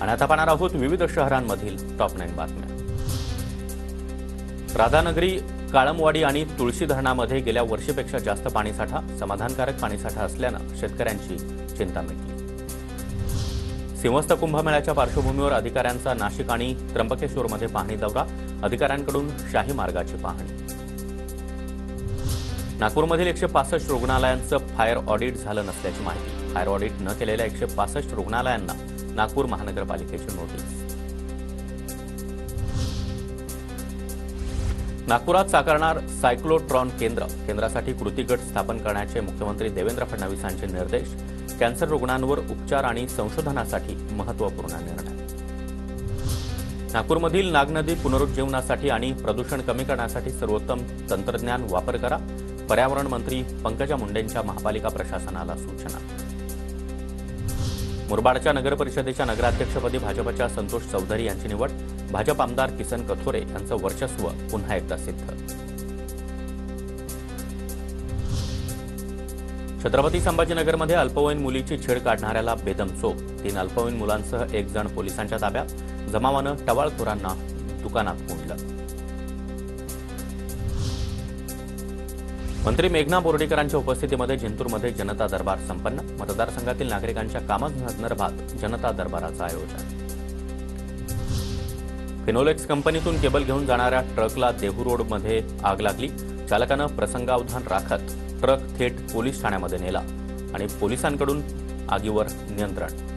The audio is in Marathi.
आणि आता पाहणार आहोत विविध शहरांमधील टॉप 9 बातम्या। राधानगरी, काळमवाडी आणि तुळशी धरणामध्ये गेल्या वर्षीपेक्षा जास्त पाणीसाठा, समाधानकारक पाणीसाठा असल्यानं शेतकऱ्यांची चिंता मिटली। सिंहस्थ कुंभमेळ्याच्या पार्श्वभूमीवर अधिकाऱ्यांचा नाशिक आणि त्र्यंबकेश्वरमध्ये पाहणी दौरा, अधिकाऱ्यांकडून शाही मार्गाची पाहणी। नागपूरमधील 165 रुग्णालयांचं फायर ऑडिट झालं नसल्याची माहिती। फायर ऑडिट न केलेल्या 165 रुग्णालयांना नागपूर महानगरपालिकेची नोटीस। नागपुरात साकारणार सायक्लोट्रॉन केंद्रासाठी कृती गट स्थापन करण्याचे मुख्यमंत्री देवेंद्र फडणवीस यांचे निर्देश। कॅन्सर रुग्णांवर उपचार आणि संशोधनासाठी महत्त्वपूर्ण निर्णय। नागपूरमधील नागनदी पुनरुज्जीवनासाठी आणि प्रदूषण कमी करण्यासाठी सर्वोत्तम तंत्रज्ञान वापर करा, पर्यावरण मंत्री पंकजा मुंडेंच्या महापालिका प्रशासनाला सूचना। मुरबाडच्या नगरपरिषदेच्या नगराध्यक्षपदी भाजपच्या संतोष चौधरी यांची निवड, भाजप आमदार किसन कथोरे यांचं वर्चस्व पुन्हा एकदा सिद्ध। छत्रपती संभाजीनगरमध्ये अल्पवयीन मुलीची छेड काढणाऱ्याला बेदम चोप, 3 अल्पवयीन मुलांसह 1 जण पोलिसांच्या ताब्यात, जमावानं टवाळखोरांना दुकानात कोंडलं। मंत्री मेघना बोर्डीकरांच्या उपस्थितीमध्ये जिंतूरमध्ये जनता दरबार संपन्न, मतदारसंघातील नागरिकांच्या कामासंदर्भात जनता दरबाराचं आयोजन। फिनोलेक्स कंपनीतून केबल घेऊन जाणाऱ्या ट्रकला देहू रोडमध्ये आग लागली, चालकानं प्रसंगावधान राखत ट्रक थेट पोलीस ठाण्यामध्ये नेला आणि पोलिसांकडून आगीवर नियंत्रण।